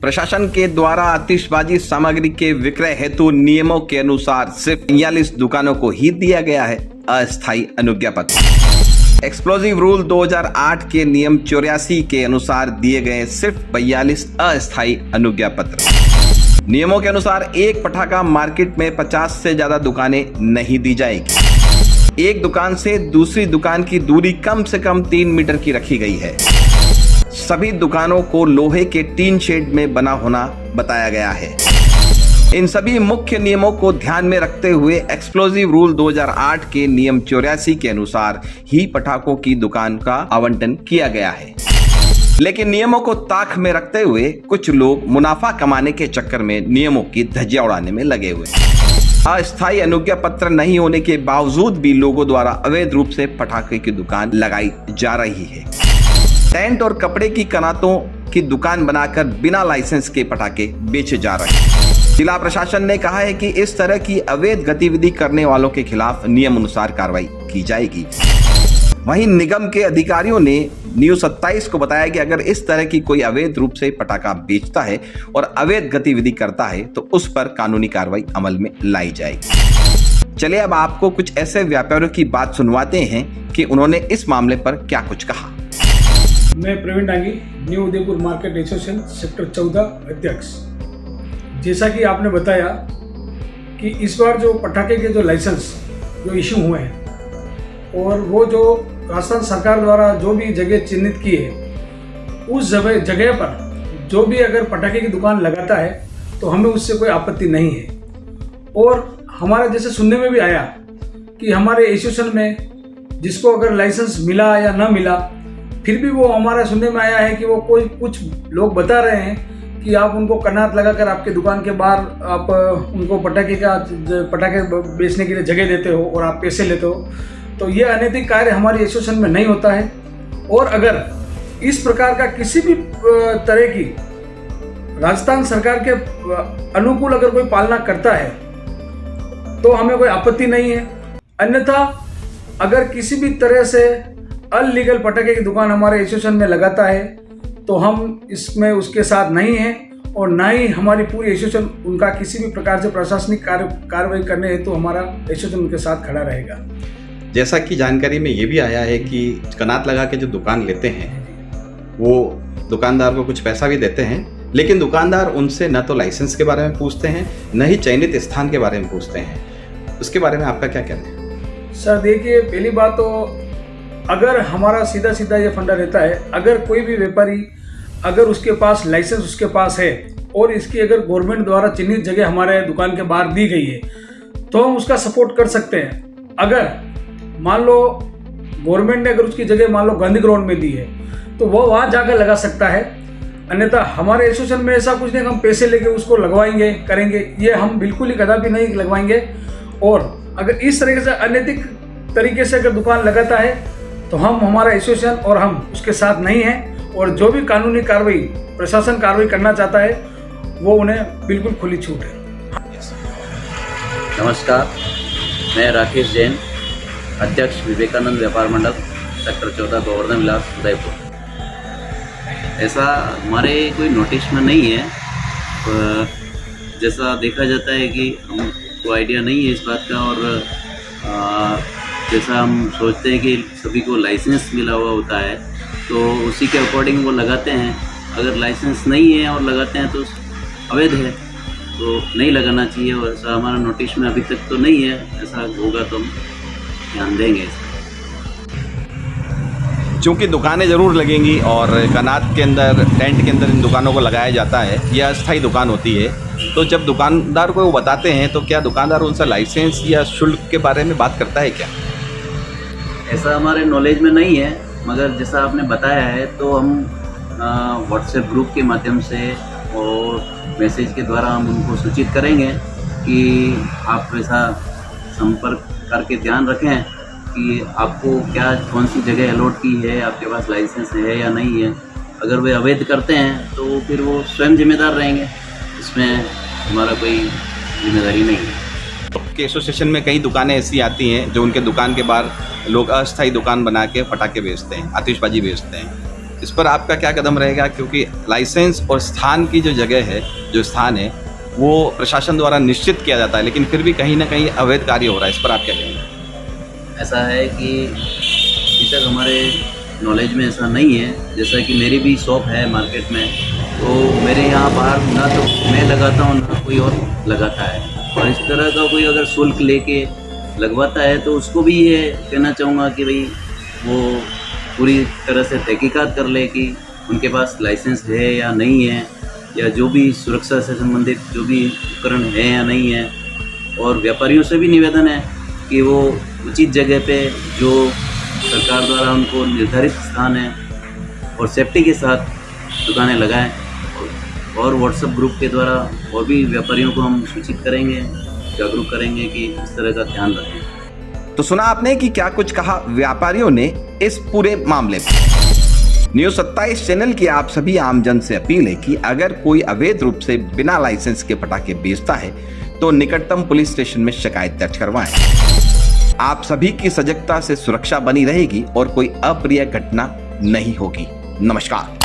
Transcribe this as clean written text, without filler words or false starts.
प्रशासन के द्वारा आतिशबाजी सामग्री के विक्रय हेतु नियमों के अनुसार सिर्फ 43 दुकानों को ही दिया गया है अस्थायी अनुज्ञा पत्र। एक्सप्लोजिव रूल 2008 के नियम 84 के अनुसार दिए गए सिर्फ 42 अस्थायी अनुज्ञा पत्र। नियमों के अनुसार एक पटाखा मार्केट में 50 से ज्यादा दुकानें नहीं दी जाएगी। एक दुकान से दूसरी दुकान की दूरी कम से कम 3 मीटर की रखी गई है। सभी दुकानों को लोहे के टीन शेड में बना होना बताया गया है। इन सभी मुख्य नियमों को ध्यान में रखते हुए एक्सप्लोजिव रूल 2008 के नियम 84 के अनुसार ही पटाखों की दुकान का आवंटन किया गया है। लेकिन नियमों को ताक में रखते हुए कुछ लोग मुनाफा कमाने के चक्कर में नियमों की धज्जियां उड़ाने में लगे हुए हैं। अस्थायी अनुज्ञा पत्र नहीं होने के बावजूद भी लोगों द्वारा अवैध रूप से पटाखे की दुकान लगाई जा रही है। टेंट और कपड़े की कनातों की दुकान बनाकर बिना लाइसेंस के पटाखे बेचे जा रहे हैं। जिला प्रशासन ने कहा है कि इस तरह की अवैध गतिविधि करने वालों के खिलाफ नियम अनुसार कार्रवाई की जाएगी। वहीं निगम के अधिकारियों ने न्यूज़ 27 को बताया कि अगर इस तरह की कोई अवैध रूप से पटाखा बेचता है और अवैध गतिविधि करता है तो उस पर कानूनी कार्रवाई अमल में लाई जाएगी। चलिए अब आपको कुछ ऐसे व्यापारियों की बात सुनवाते हैं कि उन्होंने इस मामले पर क्या कुछ कहा। मैं Praveen Dangi, new Udaipur market association sector 14 अध्यक्ष। जैसा कि आपने बताया कि इस बार जो पटाखे के जो लाइसेंस जो इशू हुए हैं और वो जो राजस्थान सरकार द्वारा जो भी जगह चिन्हित की है उस जगह पर जो भी अगर पटाखे की दुकान लगाता है तो हमें उससे कोई आपत्ति नहीं है। और हमारे जैसे सुनने में भी आया कि हमारे एसोसिएशन में जिसको अगर लाइसेंस मिला या ना मिला, फिर भी वो हमारा सुनने में आया है कि वो कुछ लोग बता रहे हैं कि आप उनको कनात लगाकर आपके दुकान के बाहर आप उनको पटाखे बेचने के लिए जगह देते हो और आप पैसे लेते हो। तो ये अनैतिक कार्य हमारी एसोसिएशन में नहीं होता है। और अगर इस प्रकार का किसी भी तरह की राजस्थान सरकार के अनुकूल अगर कोई पालना करता है तो हमें कोई आपत्ति नहीं है। अन्यथा अगर किसी भी तरह से अनलीगल पटाखे की दुकान हमारे एसोसिएशन में लगाता है तो हम इसमें उसके साथ नहीं हैं और ना ही हमारी पूरी एसोसिएशन उनका किसी भी प्रकार से प्रशासनिक कार्रवाई करने हेतु तो हमारा एसोसिएशन उनके साथ खड़ा रहेगा। जैसा कि जानकारी में ये भी आया है कि कनात लगा के जो दुकान लेते हैं वो दुकानदार को कुछ पैसा भी देते हैं, लेकिन दुकानदार उनसे न तो लाइसेंस के बारे में पूछते हैं न ही चयनित स्थान के बारे में पूछते हैं। उसके बारे में आपका क्या कहना है? सर देखिए, पहली बात तो अगर हमारा सीधा ये फंडा रहता है, अगर कोई भी व्यापारी अगर उसके पास लाइसेंस उसके पास है और इसकी अगर गवर्नमेंट द्वारा चिन्हित जगह हमारे दुकान के बाहर दी गई है तो हम उसका सपोर्ट कर सकते हैं। अगर मान लो गवर्नमेंट ने अगर उसकी जगह मान लो गांधी ग्राउंड में दी है तो वो वहाँ जाकर लगा सकता है। अन्यथा हमारे एसोसिएशन में ऐसा कुछ नहीं, हम पैसे लेके उसको लगवाएंगे करेंगे, ये हम बिल्कुल ही कदापि नहीं लगवाएंगे। और अगर इस तरीके से अनैतिक तरीके से अगर दुकान लगाता है तो हमारा एसोसिएशन और हम उसके साथ नहीं हैं। और जो भी कानूनी कार्रवाई प्रशासन कार्रवाई करना चाहता है वो उन्हें बिल्कुल खुली छूट है। नमस्कार, मैं राकेश जैन, अध्यक्ष विवेकानंद व्यापार मंडल सेक्टर 14 गोवर्धन विलास उदयपुर। ऐसा हमारे कोई नोटिस में नहीं है। जैसा देखा जाता है कि हमको आइडिया नहीं है इस बात का, और जैसा हम सोचते हैं कि सभी को लाइसेंस मिला हुआ होता है तो उसी के अकॉर्डिंग वो लगाते हैं। अगर लाइसेंस नहीं है और लगाते हैं तो अवैध है, तो नहीं लगाना चाहिए। और ऐसा हमारा नोटिस में अभी तक तो नहीं है, ऐसा होगा तो हम ध्यान देंगे। चूँकि दुकानें ज़रूर लगेंगी और कनात के अंदर टेंट के अंदर इन दुकानों को लगाया जाता है, यह अस्थायी दुकान होती है, तो जब दुकानदार को वो बताते हैं तो क्या दुकानदार उनसे लाइसेंस या शुल्क के बारे में बात करता है क्या? ऐसा हमारे नॉलेज में नहीं है, मगर जैसा आपने बताया है तो हम व्हाट्सएप ग्रुप के माध्यम से और मैसेज के द्वारा हम उनको सूचित करेंगे कि आप ऐसा संपर्क करके ध्यान रखें कि आपको क्या कौन सी जगह अलॉट की है, आपके पास लाइसेंस है या नहीं है। अगर वे अवैध करते हैं तो फिर वो स्वयं जिम्मेदार रहेंगे, इसमें हमारा कोई जिम्मेदारी नहीं है। के एसोसिएशन में कई दुकानें ऐसी आती हैं जो उनके दुकान के बाहर लोग अस्थायी दुकान बना के पटाखे बेचते हैं, आतिशबाजी बेचते हैं। इस पर आपका क्या कदम रहेगा, क्योंकि लाइसेंस और स्थान की जो जगह है, जो स्थान है, वो प्रशासन द्वारा निश्चित किया जाता है, लेकिन फिर भी कहीं ना कहीं अवैध कार्य हो रहा है, इस पर आप क्या कहेंगे? ऐसा है कि अभी तक हमारे नॉलेज में ऐसा नहीं है। जैसा कि मेरी भी शॉप है मार्केट में, तो मेरे यहाँ बाहर ना तो मैं लगाता हूँ ना कोई और लगाता है, और इस तरह का कोई अगर शुल्क लेके लगवाता है तो उसको भी ये कहना चाहूँगा कि भाई वो पूरी तरह से तहकीकात कर ले कि उनके पास लाइसेंस है या नहीं है, या जो भी सुरक्षा से संबंधित जो भी उपकरण है या नहीं है। और व्यापारियों से भी निवेदन है कि वो उचित जगह पे जो सरकार द्वारा उनको निर्धारित स्थान है और सेफ्टी के साथ दुकानें लगाएं, और व्हाट्सएप ग्रुप के द्वारा और भी व्यापारियों को हम सूचित करेंगे, जागरूक करेंगे कि इस तरह का ध्यान रखें। तो सुना आपने कि क्या कुछ कहा व्यापारियों ने इस पूरे मामले में। न्यूज़ 27 चैनल की आप सभी आमजन से अपील है कि अगर कोई अवैध रूप से बिना लाइसेंस के पटाखे बेचता है तो निकटतम पुलिस स्टेशन में शिकायत दर्ज करवाएं। आप सभी की सजगता से सुरक्षा बनी रहेगी और कोई अप्रिय घटना नहीं होगी। नमस्कार।